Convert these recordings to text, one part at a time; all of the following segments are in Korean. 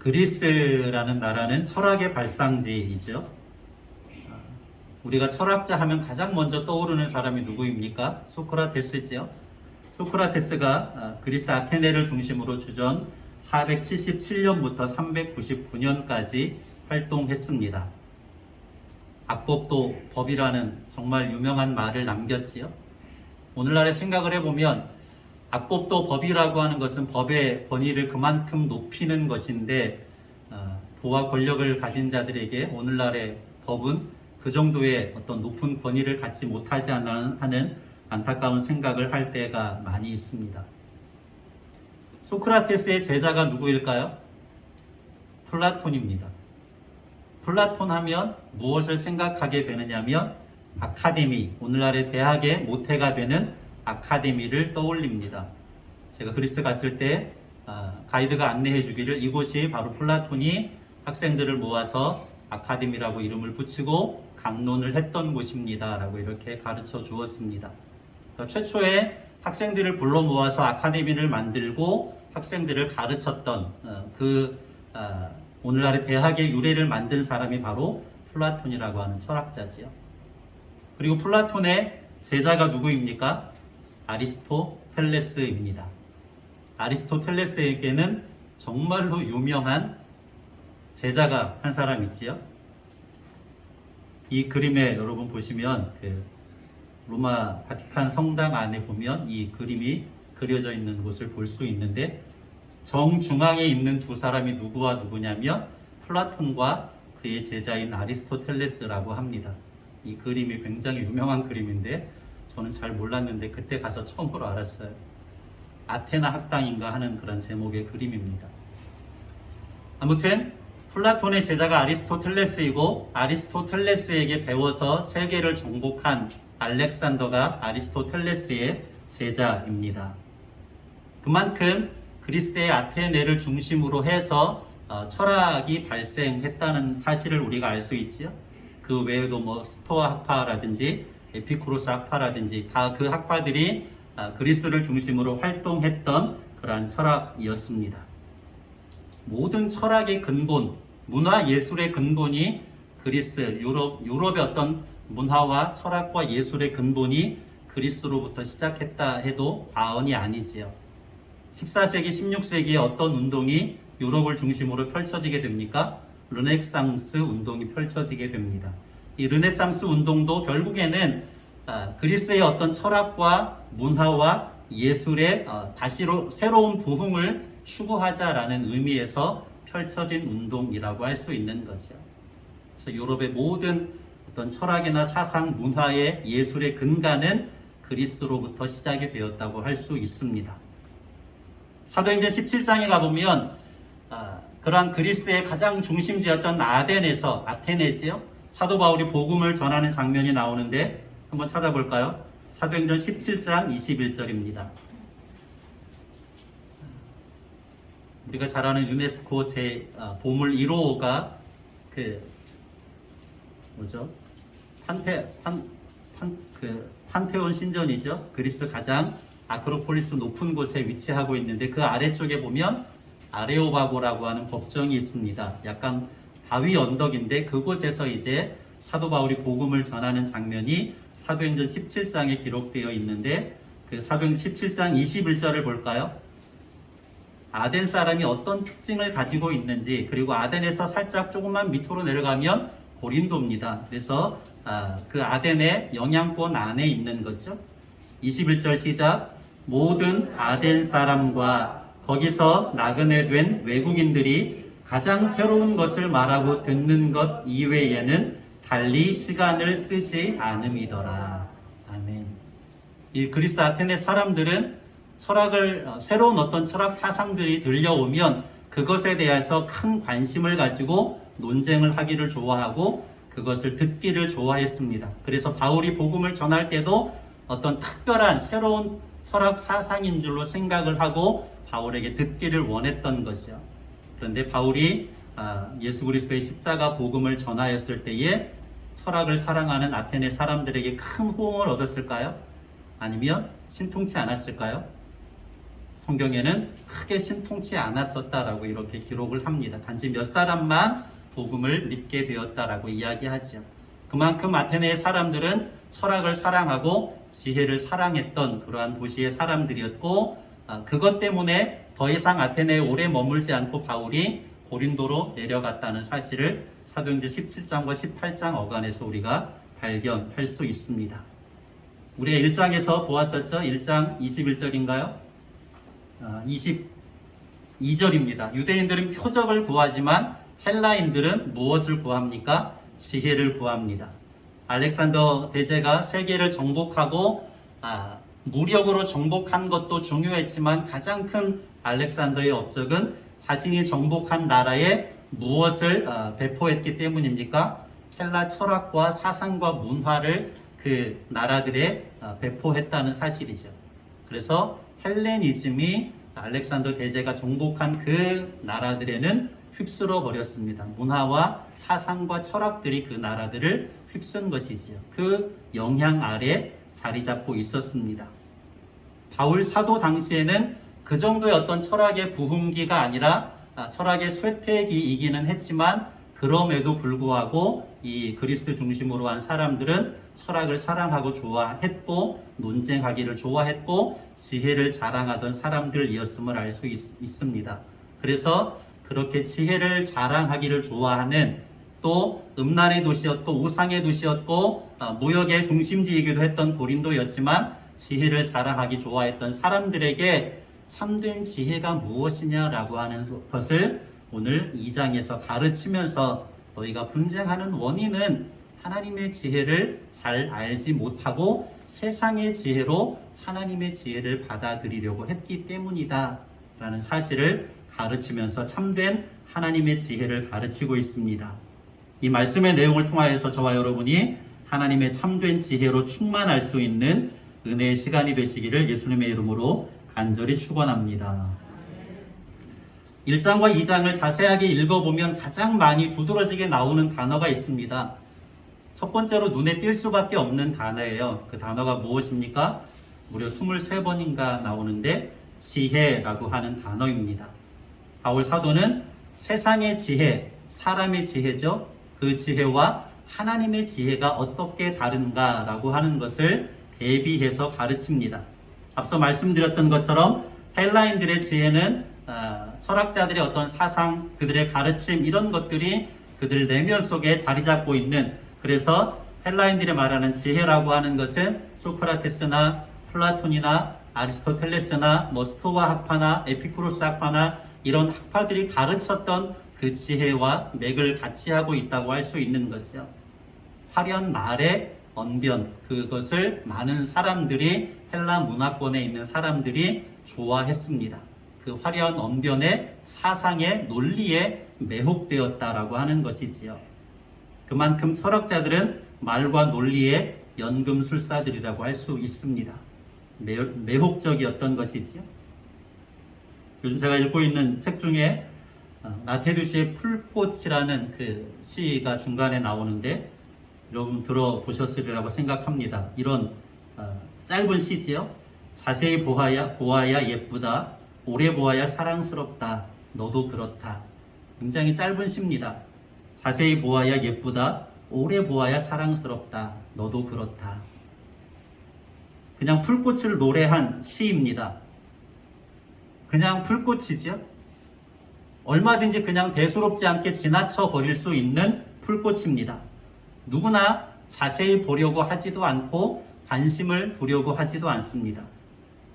그리스라는 나라는 철학의 발상지이죠. 우리가 철학자 하면 가장 먼저 떠오르는 사람이 누구입니까? 소크라테스지요. 소크라테스가 그리스 아테네를 중심으로 주전 477년부터 399년까지 활동했습니다. 악법도 법이라는 정말 유명한 말을 남겼지요. 오늘날에 생각을 해보면 악법도 법이라고 하는 것은 법의 권위를 그만큼 높이는 것인데 부와 권력을 가진 자들에게 오늘날의 법은 그 정도의 어떤 높은 권위를 갖지 못하지 않는 하는 안타까운 생각을 할 때가 많이 있습니다. 소크라테스의 제자가 누구일까요? 플라톤입니다. 플라톤 하면 무엇을 생각하게 되느냐면 아카데미, 오늘날의 대학의 모태가 되는 아카데미를 떠올립니다. 제가 그리스 갔을 때 가이드가 안내해 주기를 이곳이 바로 플라톤이 학생들을 모아서 아카데미라고 이름을 붙이고 강론을 했던 곳입니다 라고 이렇게 가르쳐 주었습니다. 그러니까 최초에 학생들을 불러 모아서 아카데미를 만들고 학생들을 가르쳤던 오늘날의 대학의 유래를 만든 사람이 바로 플라톤이라고 하는 철학자지요. 그리고 플라톤의 제자가 누구입니까? 아리스토텔레스입니다. 아리스토텔레스에게는 정말로 유명한 제자가 한 사람 있지요. 이 그림에 여러분 보시면 로마 바티칸 성당 안에 보면 이 그림이 그려져 있는 곳을 볼 수 있는데 정중앙에 있는 두 사람이 누구와 누구냐면 플라톤과 그의 제자인 아리스토텔레스라고 합니다. 이 그림이 굉장히 유명한 그림인데 저는 잘 몰랐는데 그때 가서 처음으로 알았어요. 아테나 학당인가 하는 그런 제목의 그림입니다. 아무튼 플라톤의 제자가 아리스토텔레스이고 아리스토텔레스에게 배워서 세계를 정복한 알렉산더가 아리스토텔레스의 제자입니다. 그만큼 그리스의 아테네를 중심으로 해서 철학이 발생했다는 사실을 우리가 알 수 있지요. 그 외에도 뭐 스토아 학파라든지 에피쿠로스 학파라든지 다 그 학파들이 그리스를 중심으로 활동했던 그러한 철학이었습니다. 모든 철학의 근본, 문화 예술의 근본이 그리스, 유럽의 어떤 문화와 철학과 예술의 근본이 그리스로부터 시작했다 해도 과언이 아니지요. 14세기, 16세기에 어떤 운동이 유럽을 중심으로 펼쳐지게 됩니까? 르네상스 운동이 펼쳐지게 됩니다. 이 르네상스 운동도 결국에는 그리스의 어떤 철학과 문화와 예술의 다시로 새로운 부흥을 추구하자라는 의미에서 펼쳐진 운동이라고 할 수 있는 거죠. 그래서 유럽의 모든 어떤 철학이나 사상, 문화의 예술의 근간은 그리스로부터 시작이 되었다고 할 수 있습니다. 사도행전 17장에 가보면 그러한 그리스의 가장 중심지였던 아테네지요. 사도 바울이 복음을 전하는 장면이 나오는데 한번 찾아볼까요? 사도행전 17장 21절입니다. 우리가 잘 아는 유네스코 보물 1호가 판테온 신전이죠. 그리스 가장 아크로폴리스 높은 곳에 위치하고 있는데 그 아래쪽에 보면 아레오바고라고 하는 법정이 있습니다. 약간 바위 언덕인데 그곳에서 이제 사도 바울이 복음을 전하는 장면이 사도행전 17장에 기록되어 있는데 그 사도행전 17장 21절을 볼까요? 아덴 사람이 어떤 특징을 가지고 있는지, 그리고 아덴에서 살짝 조금만 밑으로 내려가면 고린도입니다. 그래서 그 아덴의 영향권 안에 있는 거죠. 21절 시작. 모든 아덴 사람과 거기서 나그네 된 외국인들이 가장 새로운 것을 말하고 듣는 것 이외에는 달리 시간을 쓰지 않음이더라. 아멘. 이 그리스 아테네 사람들은 새로운 어떤 철학 사상들이 들려오면 그것에 대해서 큰 관심을 가지고 논쟁을 하기를 좋아하고 그것을 듣기를 좋아했습니다. 그래서 바울이 복음을 전할 때도 어떤 특별한 새로운 철학 사상인 줄로 생각을 하고 바울에게 듣기를 원했던 것이죠. 그런데 바울이 예수 그리스도의 십자가 복음을 전하였을 때에 철학을 사랑하는 아테네 사람들에게 큰 호응을 얻었을까요? 아니면 신통치 않았을까요? 성경에는 크게 신통치 않았었다라고 이렇게 기록을 합니다. 단지 몇 사람만 복음을 믿게 되었다라고 이야기하죠. 그만큼 아테네의 사람들은 철학을 사랑하고 지혜를 사랑했던 그러한 도시의 사람들이었고, 그것 때문에 더 이상 아테네에 오래 머물지 않고 바울이 고린도로 내려갔다는 사실을 사도행전 17장과 18장 어간에서 우리가 발견할 수 있습니다. 우리가 1장에서 보았었죠. 1장 21절인가요? 22절입니다. 유대인들은 표적을 구하지만 헬라인들은 무엇을 구합니까? 지혜를 구합니다. 알렉산더 대제가 세계를 정복하고 무력으로 정복한 것도 중요했지만 가장 큰 알렉산더의 업적은 자신이 정복한 나라에 무엇을 배포했기 때문입니까? 헬라 철학과 사상과 문화를 그 나라들에 배포했다는 사실이죠. 그래서 헬레니즘이 알렉산더 대제가 정복한 그 나라들에는 휩쓸어 버렸습니다. 문화와 사상과 철학들이 그 나라들을 휩쓴 것이지요. 그 영향 아래 자리 잡고 있었습니다. 바울 사도 당시에는 그 정도의 어떤 철학의 부흥기가 아니라 철학의 쇠퇴기이기는 했지만, 그럼에도 불구하고 이 그리스 중심으로 한 사람들은 철학을 사랑하고 좋아했고 논쟁하기를 좋아했고 지혜를 자랑하던 사람들이었음을 알 수 있습니다. 그래서 그렇게 지혜를 자랑하기를 좋아하는, 또 음란의 도시였고 우상의 도시였고 무역의 중심지이기도 했던 고린도였지만 지혜를 자랑하기 좋아했던 사람들에게 참된 지혜가 무엇이냐라고 하는 것을 오늘 2장에서 가르치면서 너희가 분쟁하는 원인은 하나님의 지혜를 잘 알지 못하고 세상의 지혜로 하나님의 지혜를 받아들이려고 했기 때문이다 라는 사실을 가르치면서 참된 하나님의 지혜를 가르치고 있습니다. 이 말씀의 내용을 통하여서 저와 여러분이 하나님의 참된 지혜로 충만할 수 있는 은혜의 시간이 되시기를 예수님의 이름으로 간절히 축원합니다. 1장과 2장을 자세하게 읽어보면 가장 많이 두드러지게 나오는 단어가 있습니다. 첫 번째로 눈에 띌 수밖에 없는 단어예요. 그 단어가 무엇입니까? 무려 23번인가 나오는데 지혜라고 하는 단어입니다. 바울 사도는 세상의 지혜, 사람의 지혜죠. 그 지혜와 하나님의 지혜가 어떻게 다른가라고 하는 것을 대비해서 가르칩니다. 앞서 말씀드렸던 것처럼 헬라인들의 지혜는 철학자들의 어떤 사상, 그들의 가르침 이런 것들이 그들 내면 속에 자리 잡고 있는, 그래서 헬라인들이 말하는 지혜라고 하는 것은 소크라테스나 플라톤이나 아리스토텔레스나 스토아 학파나 에피쿠로스 학파나 이런 학파들이 가르쳤던 그 지혜와 맥을 같이 하고 있다고 할 수 있는 거죠. 화려한 말의 언변, 그것을 많은 사람들이, 헬라 문화권에 있는 사람들이 좋아했습니다. 그 화려한 언변의 사상의 논리에 매혹되었다라고 하는 것이지요. 그만큼 철학자들은 말과 논리의 연금술사들이라고 할 수 있습니다. 매혹적이었던 것이지요. 요즘 제가 읽고 있는 책 중에 나테두시의 풀꽃이라는 그 시가 중간에 나오는데 여러분 들어보셨으리라고 생각합니다. 이런 짧은 시지요. 자세히 보아야 예쁘다. 오래 보아야 사랑스럽다. 너도 그렇다. 굉장히 짧은 시입니다. 자세히 보아야 예쁘다. 오래 보아야 사랑스럽다. 너도 그렇다. 그냥 풀꽃을 노래한 시입니다. 그냥 풀꽃이죠. 얼마든지 그냥 대수롭지 않게 지나쳐 버릴 수 있는 풀꽃입니다. 누구나 자세히 보려고 하지도 않고 관심을 두려고 하지도 않습니다.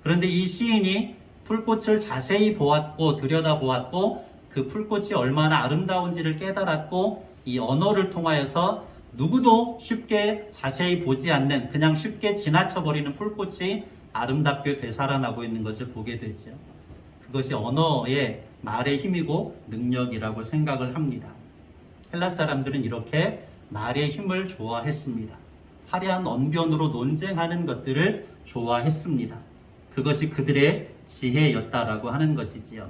그런데 이 시인이 풀꽃을 자세히 보았고 들여다보았고 그 풀꽃이 얼마나 아름다운지를 깨달았고 이 언어를 통하여서 누구도 쉽게 자세히 보지 않는, 그냥 쉽게 지나쳐버리는 풀꽃이 아름답게 되살아나고 있는 것을 보게 되죠. 그것이 언어의 말의 힘이고 능력이라고 생각을 합니다. 헬라 사람들은 이렇게 말의 힘을 좋아했습니다. 화려한 언변으로 논쟁하는 것들을 좋아했습니다. 그것이 그들의 지혜였다라고 하는 것이지요.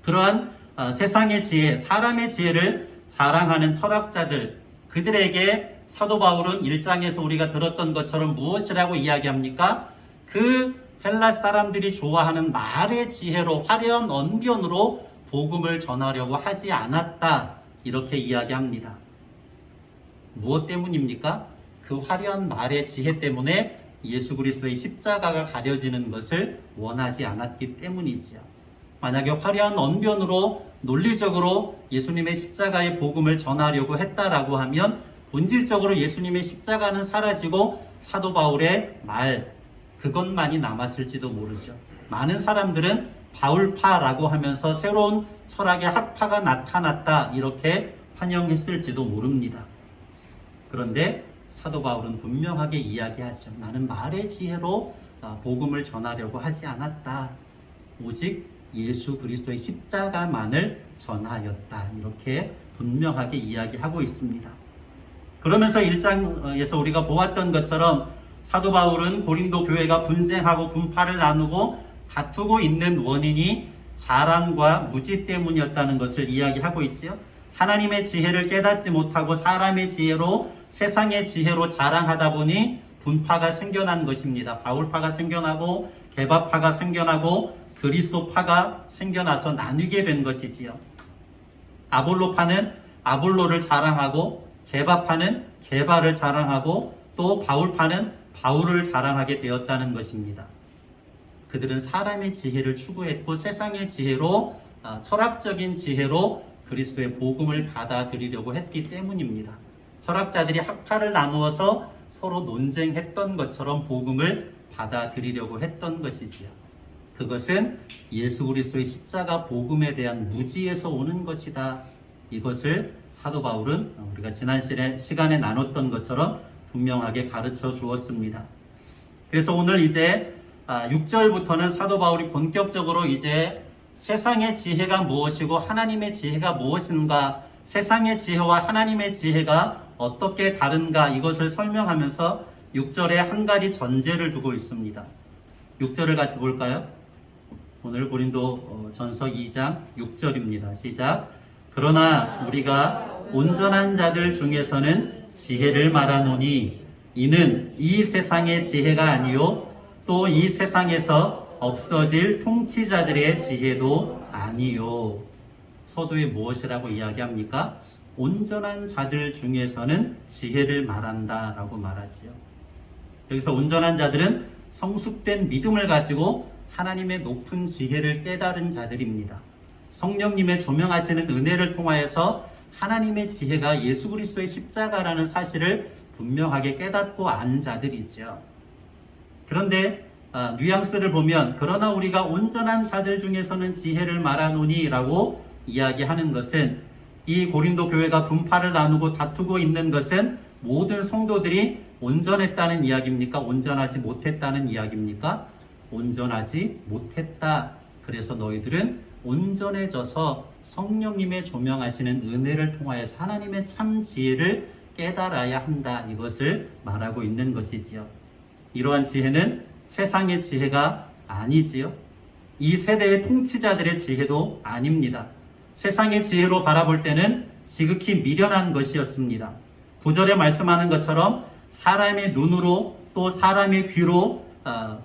그러한 세상의 지혜, 사람의 지혜를 자랑하는 철학자들, 그들에게 사도 바울은 1장에서 우리가 들었던 것처럼 무엇이라고 이야기합니까? 그 헬라 사람들이 좋아하는 말의 지혜로 화려한 언변으로 복음을 전하려고 하지 않았다. 이렇게 이야기합니다. 무엇 때문입니까? 그 화려한 말의 지혜 때문에 예수 그리스도의 십자가가 가려지는 것을 원하지 않았기 때문이지요. 만약에 화려한 언변으로 논리적으로 예수님의 십자가의 복음을 전하려고 했다라고 하면 본질적으로 예수님의 십자가는 사라지고 사도 바울의 말, 그것만이 남았을지도 모르죠. 많은 사람들은 바울파라고 하면서 새로운 철학의 학파가 나타났다 이렇게 환영했을지도 모릅니다. 그런데 사도 바울은 분명하게 이야기하죠. 나는 말의 지혜로 복음을 전하려고 하지 않았다. 오직 예수 그리스도의 십자가만을 전하였다. 이렇게 분명하게 이야기하고 있습니다. 그러면서 1장에서 우리가 보았던 것처럼 사도 바울은 고린도 교회가 분쟁하고 분파를 나누고 다투고 있는 원인이 자랑과 무지 때문이었다는 것을 이야기하고 있지요. 하나님의 지혜를 깨닫지 못하고 사람의 지혜로, 세상의 지혜로 자랑하다 보니 분파가 생겨난 것입니다. 바울파가 생겨나고 게바파가 생겨나고 그리스도파가 생겨나서 나뉘게 된 것이지요. 아볼로파는 아볼로를 자랑하고 게바파는 게바를 자랑하고 또 바울파는 바울을 자랑하게 되었다는 것입니다. 그들은 사람의 지혜를 추구했고 세상의 지혜로, 철학적인 지혜로 그리스도의 복음을 받아들이려고 했기 때문입니다. 철학자들이 학파를 나누어서 서로 논쟁했던 것처럼 복음을 받아들이려고 했던 것이지요. 그것은 예수 그리스도의 십자가 복음에 대한 무지에서 오는 것이다. 이것을 사도 바울은 우리가 지난 시간에 나눴던 것처럼 분명하게 가르쳐 주었습니다. 그래서 오늘 이제 6절부터는 사도 바울이 본격적으로 이제 세상의 지혜가 무엇이고 하나님의 지혜가 무엇인가, 세상의 지혜와 하나님의 지혜가 어떻게 다른가 이것을 설명하면서 6절에 한 가지 전제를 두고 있습니다. 6절을 같이 볼까요? 오늘 고린도 전서 2장 6절입니다. 시작. 그러나 우리가 온전한 자들 중에서는 지혜를 말하노니 이는 이 세상의 지혜가 아니요 또 이 세상에서 없어질 통치자들의 지혜도 아니요. 서두에 무엇이라고 이야기합니까? 온전한 자들 중에서는 지혜를 말한다 라고 말하지요. 여기서 온전한 자들은 성숙된 믿음을 가지고 하나님의 높은 지혜를 깨달은 자들입니다. 성령님의 조명하시는 은혜를 통하여서 하나님의 지혜가 예수 그리스도의 십자가라는 사실을 분명하게 깨닫고 안 자들이죠. 그런데 뉘앙스를 보면 그러나 우리가 온전한 자들 중에서는 지혜를 말하노니 라고 이야기하는 것은 이 고린도 교회가 분파를 나누고 다투고 있는 것은 모든 성도들이 온전했다는 이야기입니까? 온전하지 못했다는 이야기입니까? 온전하지 못했다. 그래서 너희들은 온전해져서 성령님의 조명하시는 은혜를 통하여서 하나님의 참 지혜를 깨달아야 한다. 이것을 말하고 있는 것이지요. 이러한 지혜는 세상의 지혜가 아니지요. 이 세대의 통치자들의 지혜도 아닙니다. 세상의 지혜로 바라볼 때는 지극히 미련한 것이었습니다. 9절에 말씀하는 것처럼 사람의 눈으로 또 사람의 귀로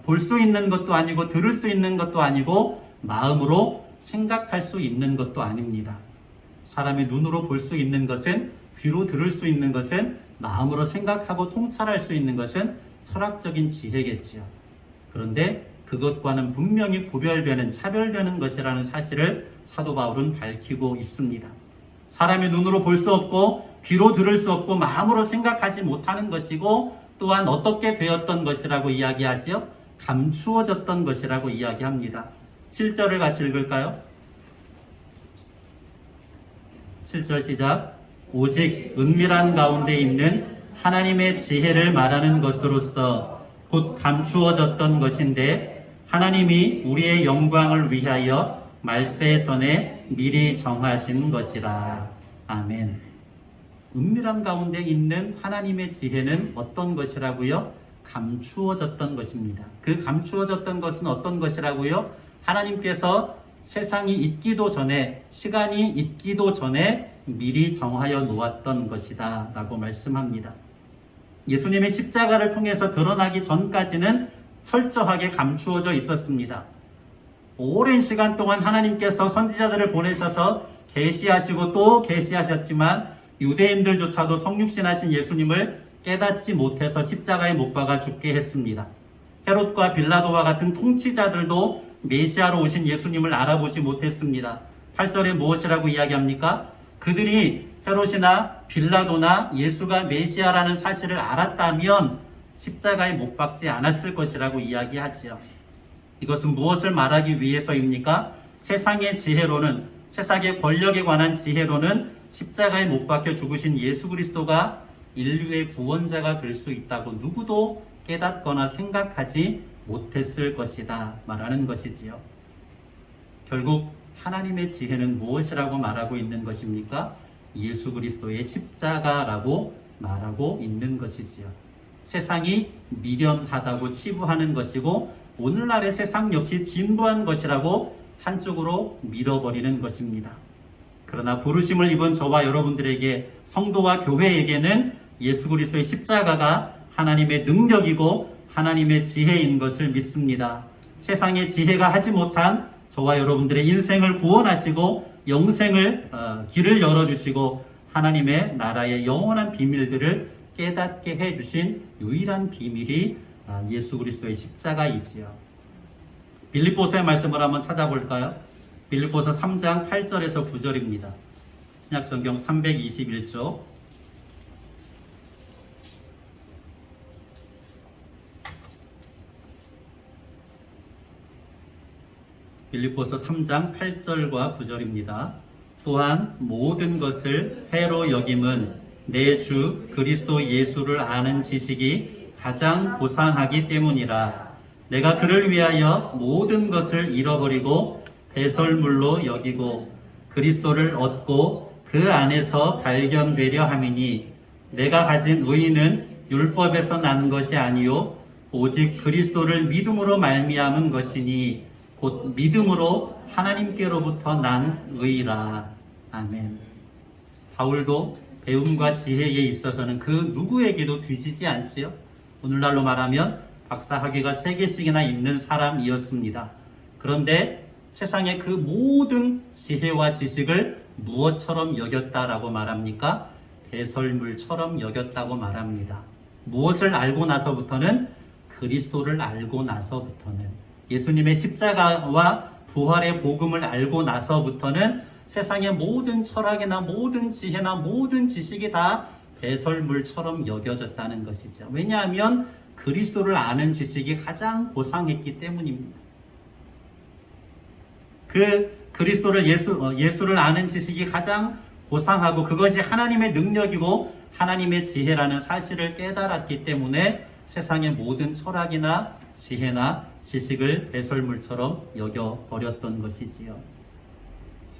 볼 수 있는 것도 아니고 들을 수 있는 것도 아니고 마음으로 생각할 수 있는 것도 아닙니다. 사람의 눈으로 볼 수 있는 것은, 귀로 들을 수 있는 것은, 마음으로 생각하고 통찰할 수 있는 것은 철학적인 지혜겠지요. 그런데 그것과는 분명히 구별되는, 차별되는 것이라는 사실을 사도 바울은 밝히고 있습니다. 사람의 눈으로 볼 수 없고 귀로 들을 수 없고 마음으로 생각하지 못하는 것이고 또한 어떻게 되었던 것이라고 이야기하지요? 감추어졌던 것이라고 이야기합니다. 7절을 같이 읽을까요? 7절 시작. 오직 은밀한 가운데 있는 하나님의 지혜를 말하는 것으로서 곧 감추어졌던 것인데 하나님이 우리의 영광을 위하여 말세 전에 미리 정하신 것이라. 아멘. 은밀한 가운데 있는 하나님의 지혜는 어떤 것이라고요? 감추어졌던 것입니다. 그 감추어졌던 것은 어떤 것이라고요? 하나님께서 세상이 있기도 전에, 시간이 있기도 전에 미리 정하여 놓았던 것이다 라고 말씀합니다. 예수님의 십자가를 통해서 드러나기 전까지는 철저하게 감추어져 있었습니다. 오랜 시간 동안 하나님께서 선지자들을 보내셔서 계시하시고 또 계시하셨지만 유대인들조차도 성육신하신 예수님을 깨닫지 못해서 십자가에 못 박아 죽게 했습니다. 헤롯과 빌라도와 같은 통치자들도 메시아로 오신 예수님을 알아보지 못했습니다. 8절에 무엇이라고 이야기합니까? 그들이 헤롯이나 빌라도나 예수가 메시아라는 사실을 알았다면 십자가에 못 박지 않았을 것이라고 이야기하지요. 이것은 무엇을 말하기 위해서입니까? 세상의 지혜로는, 세상의 권력에 관한 지혜로는 십자가에 못 박혀 죽으신 예수 그리스도가 인류의 구원자가 될 수 있다고 누구도 깨닫거나 생각하지 못했을 것이다 말하는 것이지요. 결국 하나님의 지혜는 무엇이라고 말하고 있는 것입니까? 예수 그리스도의 십자가라고 말하고 있는 것이지요. 세상이 미련하다고 치부하는 것이고 오늘날의 세상 역시 진부한 것이라고 한쪽으로 밀어버리는 것입니다. 그러나 부르심을 입은 저와 여러분들에게, 성도와 교회에게는 예수 그리스도의 십자가가 하나님의 능력이고 하나님의 지혜인 것을 믿습니다. 세상의 지혜가 하지 못한 저와 여러분들의 인생을 구원하시고 영생을 길을 열어주시고 하나님의 나라의 영원한 비밀들을 깨닫게 해주신 유일한 비밀이 예수 그리스도의 십자가이지요. 빌립보서의 말씀을 한번 찾아볼까요? 빌립보서 3장 8절에서 9절입니다. 신약성경 321쪽. 빌립보서 3장 8절과 9절입니다. 또한 모든 것을 해로 여김은 내 주 그리스도 예수를 아는 지식이 가장 고상하기 때문이라. 내가 그를 위하여 모든 것을 잃어버리고 배설물로 여기고 그리스도를 얻고 그 안에서 발견되려 함이니 내가 가진 의의는 율법에서 난 것이 아니요 오직 그리스도를 믿음으로 말미암은 것이니 곧 믿음으로 하나님께로부터 난 의라. 아멘. 바울도 배움과 지혜에 있어서는 그 누구에게도 뒤지지 않지요. 오늘날로 말하면 박사학위가 3개씩이나 있는 사람이었습니다. 그런데 세상의 그 모든 지혜와 지식을 무엇처럼 여겼다라고 말합니까? 배설물처럼 여겼다고 말합니다. 무엇을 알고 나서부터는? 그리스도를 알고 나서부터는, 예수님의 십자가와 부활의 복음을 알고 나서부터는 세상의 모든 철학이나 모든 지혜나 모든 지식이 다 배설물처럼 여겨졌다는 것이죠. 왜냐하면 그리스도를 아는 지식이 가장 고상했기 때문입니다. 그 그리스도를 예수를 아는 지식이 가장 고상하고 그것이 하나님의 능력이고 하나님의 지혜라는 사실을 깨달았기 때문에 세상의 모든 철학이나 지혜나 지식을 배설물처럼 여겨버렸던 것이지요.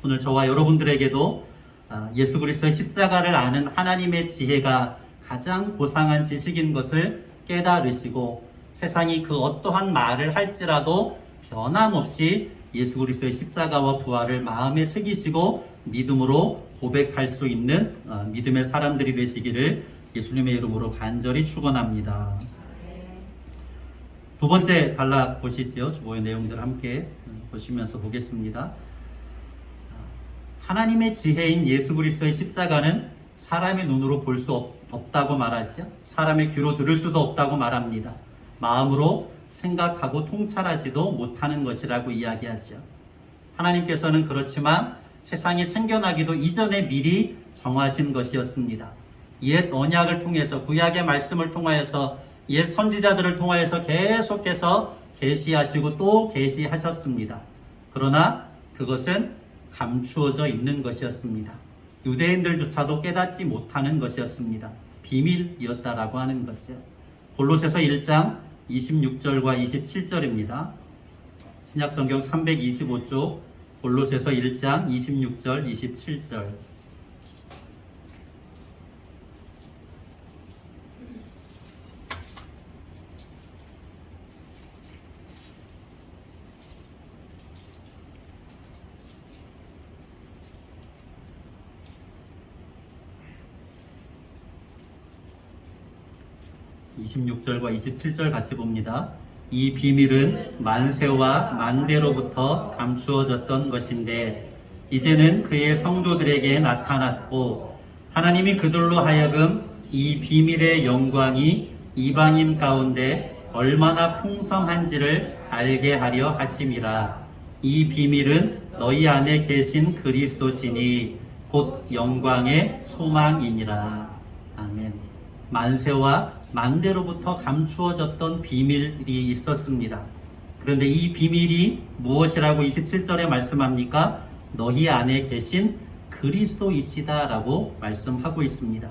오늘 저와 여러분들에게도 예수 그리스도의 십자가를 아는 하나님의 지혜가 가장 고상한 지식인 것을 깨달으시고 세상이 그 어떠한 말을 할지라도 변함없이 예수 그리스도의 십자가와 부활을 마음에 새기시고 믿음으로 고백할 수 있는 믿음의 사람들이 되시기를 예수님의 이름으로 간절히 축원합니다. 두 번째 단락 보시지요. 주보의 내용들 함께 보시면서 보겠습니다. 하나님의 지혜인 예수 그리스도의 십자가는 사람의 눈으로 볼 수 없다고 말하죠. 사람의 귀로 들을 수도 없다고 말합니다. 마음으로 생각하고 통찰하지도 못하는 것이라고 이야기하죠. 하나님께서는 그렇지만 세상이 생겨나기도 이전에 미리 정하신 것이었습니다. 옛 언약을 통해서, 구약의 말씀을 통하여서, 옛 선지자들을 통하여서 계속해서 계시하시고 또 계시하셨습니다. 그러나 그것은 감추어져 있는 것이었습니다. 유대인들조차도 깨닫지 못하는 것이었습니다. 비밀이었다라고 하는 거죠. 골로새서 1장 26절과 27절입니다. 신약성경 325쪽 골로새서 1장 26절 27절. (26절과 27절) 같이 봅니다. 이 비밀은 만세와 만대로부터 감추어졌던 것인데 이제는 그의 성도들에게 나타났고 하나님이 그들로 하여금 이 비밀의 영광이 이방인 가운데 얼마나 풍성한지를 알게 하려 하심이라. 이 비밀은 너희 안에 계신 그리스도시니 곧 영광의 소망이니라. 아멘. 만세와 만대로부터 감추어졌던 비밀이 있었습니다. 그런데 이 비밀이 무엇이라고 27절에 말씀합니까? 너희 안에 계신 그리스도이시다라고 말씀하고 있습니다.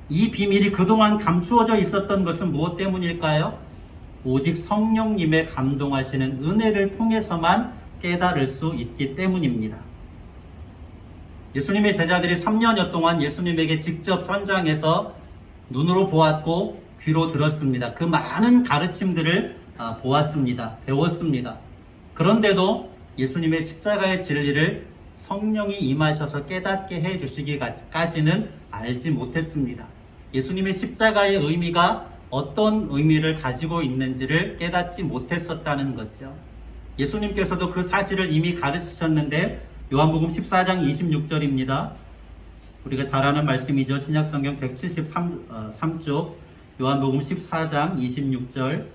이 비밀이 그동안 감추어져 있었던 것은 무엇 때문일까요? 오직 성령님의 감동하시는 은혜를 통해서만 깨달을 수 있기 때문입니다. 예수님의 제자들이 3년여 동안 예수님에게 직접 현장에서 눈으로 보았고 귀로 들었습니다. 그 많은 가르침들을 보았습니다. 배웠습니다. 그런데도 예수님의 십자가의 진리를 성령이 임하셔서 깨닫게 해주시기까지는 알지 못했습니다. 예수님의 십자가의 의미가 어떤 의미를 가지고 있는지를 깨닫지 못했었다는 거죠. 예수님께서도 그 사실을 이미 가르치셨는데 요한복음 14장 26절입니다. 우리가 잘 아는 말씀이죠. 신약성경 173쪽 요한복음 14장 26절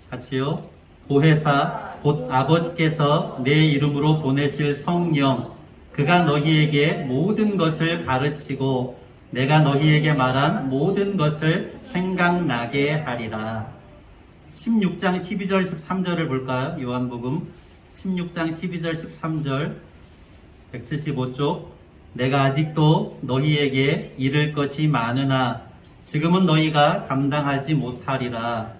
같이요. 보혜사 곧 아버지께서 내 이름으로 보내실 성령 그가 너희에게 모든 것을 가르치고 내가 너희에게 말한 모든 것을 생각나게 하리라. 16장 12절 13절을 볼까요? 요한복음 16장 12절 13절 175쪽 내가 아직도 너희에게 이를 것이 많으나 지금은 너희가 감당하지 못하리라.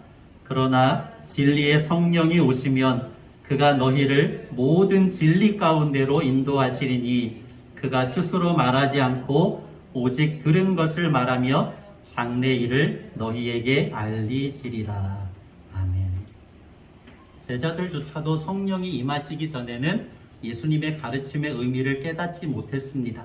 그러나 진리의 성령이 오시면 그가 너희를 모든 진리 가운데로 인도하시리니 그가 스스로 말하지 않고 오직 들은 것을 말하며 장래 일을 너희에게 알리시리라. 아멘. 제자들조차도 성령이 임하시기 전에는 예수님의 가르침의 의미를 깨닫지 못했습니다.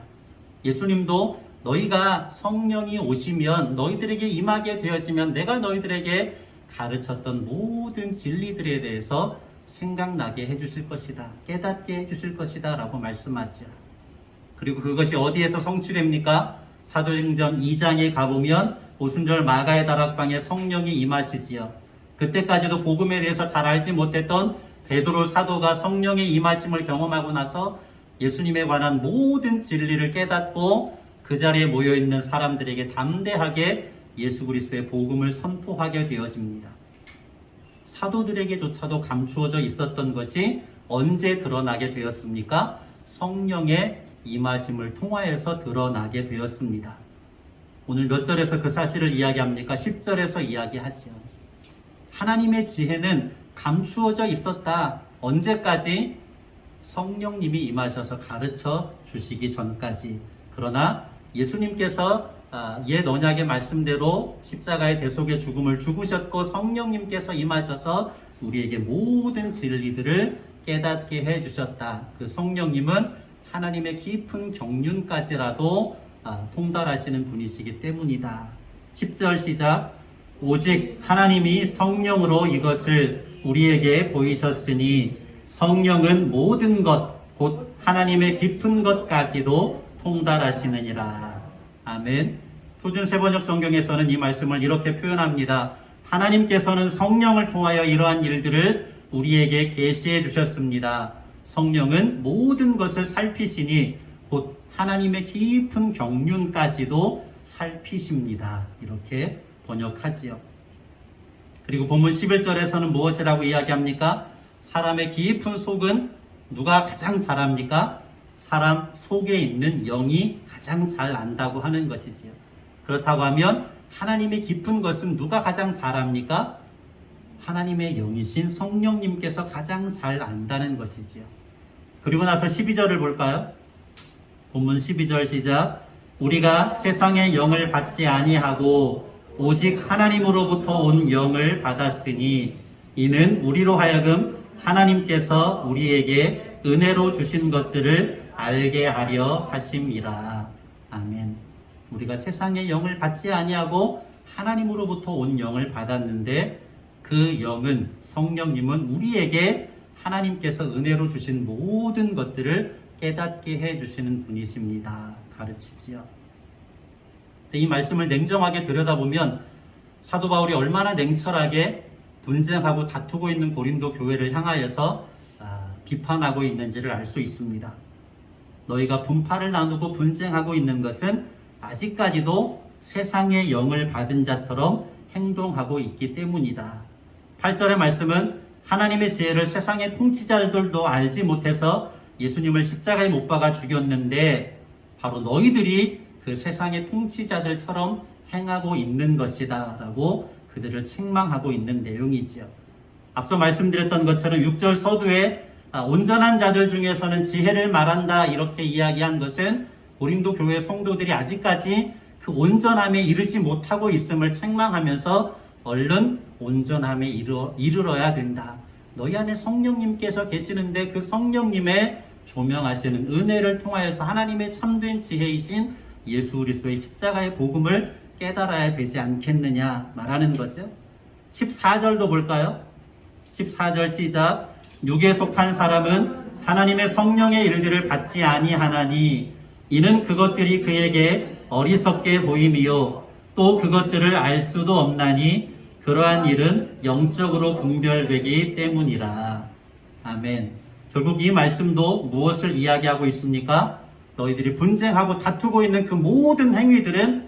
예수님도 너희가 성령이 오시면 너희들에게 임하게 되어지면 내가 너희들에게 가르쳤던 모든 진리들에 대해서 생각나게 해주실 것이다. 깨닫게 해주실 것이다 라고 말씀하죠. 그리고 그것이 어디에서 성취됩니까? 사도행전 2장에 가보면 오순절 마가의 다락방에 성령이 임하시지요. 그때까지도 복음에 대해서 잘 알지 못했던 베드로 사도가 성령의 임하심을 경험하고 나서 예수님에 관한 모든 진리를 깨닫고 그 자리에 모여있는 사람들에게 담대하게 예수 그리스도의 복음을 선포하게 되어집니다. 사도들에게조차도 감추어져 있었던 것이 언제 드러나게 되었습니까? 성령의 임하심을 통하여서 드러나게 되었습니다. 오늘 몇 절에서 그 사실을 이야기합니까? 10절에서 이야기하지요. 하나님의 지혜는 감추어져 있었다. 언제까지? 성령님이 임하셔서 가르쳐 주시기 전까지. 그러나 예수님께서 옛 언약의 말씀대로 십자가의 대속의 죽음을 죽으셨고 성령님께서 임하셔서 우리에게 모든 진리들을 깨닫게 해주셨다. 그 성령님은 하나님의 깊은 경륜까지라도 통달하시는 분이시기 때문이다. 10절 시작. 오직 하나님이 성령으로 이것을 우리에게 보이셨으니 성령은 모든 것 곧 하나님의 깊은 것까지도 통달하시느니라. 아멘. 표준세번역 성경에서는 이 말씀을 이렇게 표현합니다. 하나님께서는 성령을 통하여 이러한 일들을 우리에게 계시해 주셨습니다. 성령은 모든 것을 살피시니 곧 하나님의 깊은 경륜까지도 살피십니다. 이렇게 번역하지요. 그리고 본문 11절에서는 무엇이라고 이야기합니까? 사람의 깊은 속은 누가 가장 잘 압니까? 사람 속에 있는 영이 가장 잘 안다고 하는 것이지요. 그렇다고 하면 하나님의 깊은 것은 누가 가장 잘 압니까? 하나님의 영이신 성령님께서 가장 잘 안다는 것이지요. 그리고 나서 12절을 볼까요? 본문 12절 시작. 우리가 세상의 영을 받지 아니하고 오직 하나님으로부터 온 영을 받았으니 이는 우리로 하여금 하나님께서 우리에게 은혜로 주신 것들을 알게 하려 하심이라. 아멘. 우리가 세상의 영을 받지 아니하고 하나님으로부터 온 영을 받았는데 그 영은 성령님은 우리에게 하나님께서 은혜로 주신 모든 것들을 깨닫게 해주시는 분이십니다. 가르치지요. 이 말씀을 냉정하게 들여다보면 사도 바울이 얼마나 냉철하게 분쟁하고 다투고 있는 고린도 교회를 향하여서 비판하고 있는지를 알 수 있습니다. 너희가 분파를 나누고 분쟁하고 있는 것은 아직까지도 세상의 영을 받은 자처럼 행동하고 있기 때문이다. 8절의 말씀은 하나님의 지혜를 세상의 통치자들도 알지 못해서 예수님을 십자가에 못 박아 죽였는데 바로 너희들이 그 세상의 통치자들처럼 행하고 있는 것이다 라고 그들을 책망하고 있는 내용이지요. 앞서 말씀드렸던 것처럼 6절 서두에 온전한 자들 중에서는 지혜를 말한다 이렇게 이야기한 것은 고린도 교회 성도들이 아직까지 그 온전함에 이르지 못하고 있음을 책망하면서 얼른 온전함에 이르러야 된다. 너희 안에 성령님께서 계시는데 그 성령님의 조명하시는 은혜를 통하여서 하나님의 참된 지혜이신 예수 그리스도의 십자가의 복음을 깨달아야 되지 않겠느냐 말하는 거죠. 14절도 볼까요? 14절 시작. 육에 속한 사람은 하나님의 성령의 일들을 받지 아니하나니 이는 그것들이 그에게 어리석게 보임이요 또 그것들을 알 수도 없나니 그러한 일은 영적으로 분별되기 때문이라. 아멘. 결국 이 말씀도 무엇을 이야기하고 있습니까? 너희들이 분쟁하고 다투고 있는 그 모든 행위들은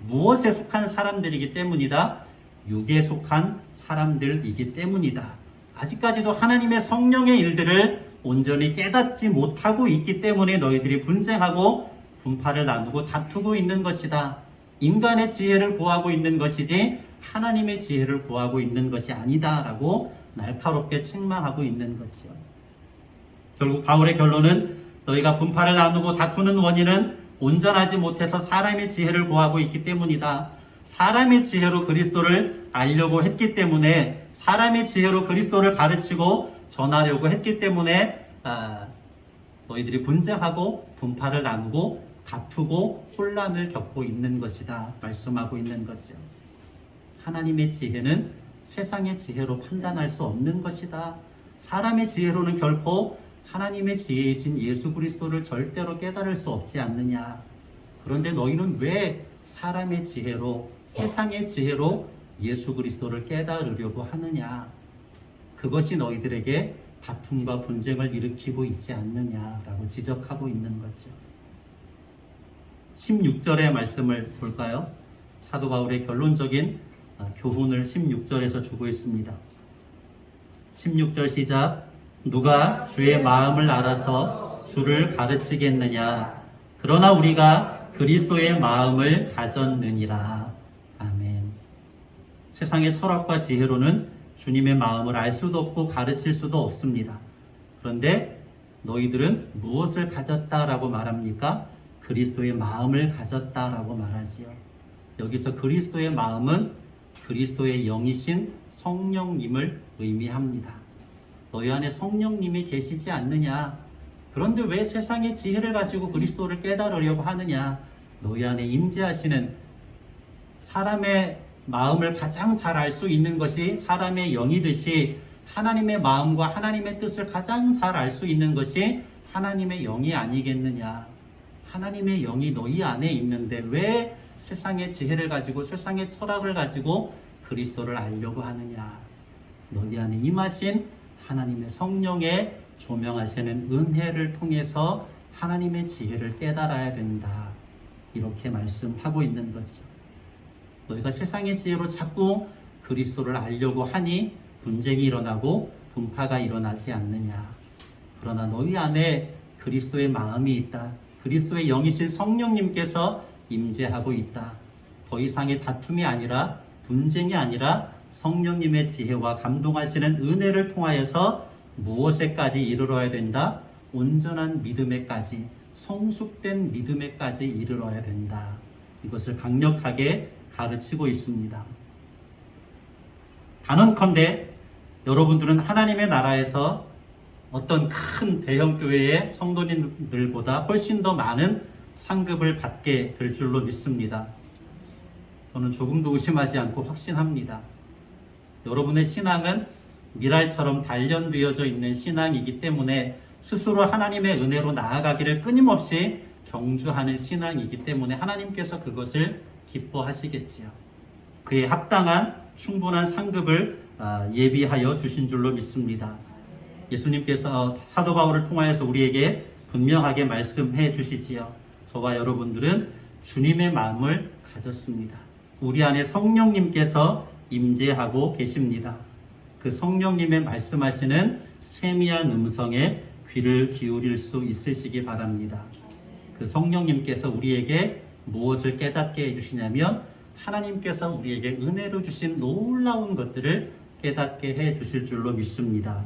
무엇에 속한 사람들이기 때문이다? 육에 속한 사람들이기 때문이다. 아직까지도 하나님의 성령의 일들을 온전히 깨닫지 못하고 있기 때문에 너희들이 분쟁하고 분파를 나누고 다투고 있는 것이다. 인간의 지혜를 구하고 있는 것이지 하나님의 지혜를 구하고 있는 것이 아니다 라고 날카롭게 책망하고 있는 거지요. 결국 바울의 결론은 너희가 분파를 나누고 다투는 원인은 온전하지 못해서 사람의 지혜를 구하고 있기 때문이다. 사람의 지혜로 그리스도를 알려고 했기 때문에 사람의 지혜로 그리스도를 가르치고 전하려고 했기 때문에 너희들이 분쟁하고 분파를 나누고 다투고 혼란을 겪고 있는 것이다 말씀하고 있는 거죠. 하나님의 지혜는 세상의 지혜로 판단할 수 없는 것이다. 사람의 지혜로는 결코 하나님의 지혜이신 예수 그리스도를 절대로 깨달을 수 없지 않느냐. 그런데 너희는 왜 사람의 지혜로 세상의 지혜로 예수 그리스도를 깨달으려고 하느냐. 그것이 너희들에게 다툼과 분쟁을 일으키고 있지 않느냐라고 지적하고 있는 거죠. 16절의 말씀을 볼까요? 사도 바울의 결론적인 교훈을 16절에서 주고 있습니다. 16절 시작. 누가 주의 마음을 알아서 주를 가르치겠느냐. 그러나 우리가 그리스도의 마음을 가졌느니라. 아멘. 세상의 철학과 지혜로는 주님의 마음을 알 수도 없고 가르칠 수도 없습니다. 그런데 너희들은 무엇을 가졌다라고 말합니까? 그리스도의 마음을 가졌다라고 말하지요. 여기서 그리스도의 마음은 그리스도의 영이신 성령님을 의미합니다. 너희 안에 성령님이 계시지 않느냐? 그런데 왜 세상의 지혜를 가지고 그리스도를 깨달으려고 하느냐? 너희 안에 임재하시는 사람의 마음을 가장 잘 알 수 있는 것이 사람의 영이듯이 하나님의 마음과 하나님의 뜻을 가장 잘 알 수 있는 것이 하나님의 영이 아니겠느냐? 하나님의 영이 너희 안에 있는데 왜 세상의 지혜를 가지고 세상의 철학을 가지고 그리스도를 알려고 하느냐? 너희 안에 임하신 하나님의 성령의 조명하시는 은혜를 통해서 하나님의 지혜를 깨달아야 된다. 이렇게 말씀하고 있는 거죠. 너희가 세상의 지혜로 자꾸 그리스도를 알려고 하니 분쟁이 일어나고 분파가 일어나지 않느냐. 그러나 너희 안에 그리스도의 마음이 있다. 그리스도의 영이신 성령님께서 임재하고 있다. 더 이상의 다툼이 아니라 분쟁이 아니라 성령님의 지혜와 감동하시는 은혜를 통하여서 무엇에까지 이르러야 된다? 온전한 믿음에까지, 성숙된 믿음에까지 이르러야 된다. 이것을 강력하게 가르치고 있습니다. 단언컨대 여러분들은 하나님의 나라에서 어떤 큰 대형 교회의 성도님들보다 훨씬 더 많은 상급을 받게 될 줄로 믿습니다. 저는 조금도 의심하지 않고 확신합니다. 여러분의 신앙은 미랄처럼 단련되어져 있는 신앙이기 때문에 스스로 하나님의 은혜로 나아가기를 끊임없이 경주하는 신앙이기 때문에 하나님께서 그것을 기뻐하시겠지요. 그에 합당한 충분한 상급을 예비하여 주신 줄로 믿습니다. 예수님께서 사도 바울을 통하여서 우리에게 분명하게 말씀해 주시지요. 저와 여러분들은 주님의 마음을 가졌습니다. 우리 안에 성령님께서 임재하고 계십니다. 그 성령님의 말씀하시는 세미한 음성에 귀를 기울일 수 있으시기 바랍니다. 그 성령님께서 우리에게 무엇을 깨닫게 해주시냐면 하나님께서 우리에게 은혜로 주신 놀라운 것들을 깨닫게 해 주실 줄로 믿습니다.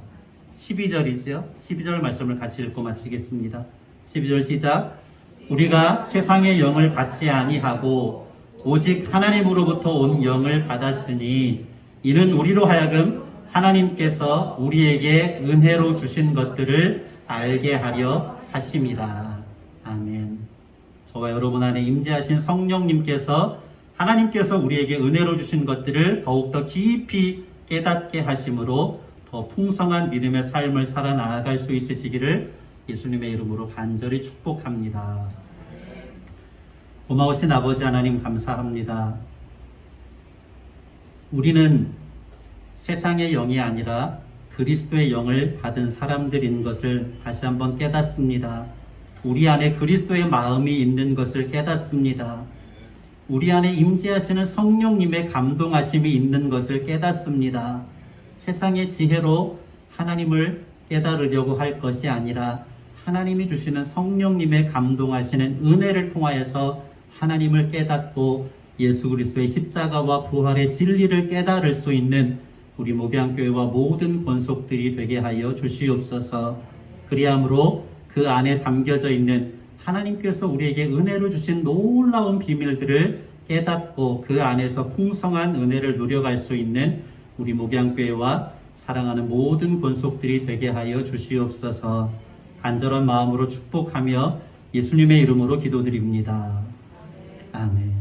12절이죠. 12절 말씀을 같이 읽고 마치겠습니다. 12절 시작. 우리가 세상의 영을 받지 아니하고 오직 하나님으로부터 온 영을 받았으니 이는 우리로 하여금 하나님께서 우리에게 은혜로 주신 것들을 알게 하려 하심이라. 아멘. 저와 여러분 안에 임재하신 성령님께서 하나님께서 우리에게 은혜로 주신 것들을 더욱더 깊이 깨닫게 하심으로 더 풍성한 믿음의 삶을 살아나갈 수 있으시기를 예수님의 이름으로 간절히 축복합니다. 고마우신 아버지 하나님 감사합니다. 우리는 세상의 영이 아니라 그리스도의 영을 받은 사람들인 것을 다시 한번 깨닫습니다. 우리 안에 그리스도의 마음이 있는 것을 깨닫습니다. 우리 안에 임재하시는 성령님의 감동하심이 있는 것을 깨닫습니다. 세상의 지혜로 하나님을 깨달으려고 할 것이 아니라 하나님이 주시는 성령님의 감동하시는 은혜를 통하여서 하나님을 깨닫고 예수 그리스도의 십자가와 부활의 진리를 깨달을 수 있는 우리 목양교회와 모든 권속들이 되게 하여 주시옵소서. 그리함으로 그 안에 담겨져 있는 하나님께서 우리에게 은혜로 주신 놀라운 비밀들을 깨닫고 그 안에서 풍성한 은혜를 누려갈 수 있는 우리 목양교회와 사랑하는 모든 권속들이 되게 하여 주시옵소서. 간절한 마음으로 축복하며 예수님의 이름으로 기도드립니다. 아멘.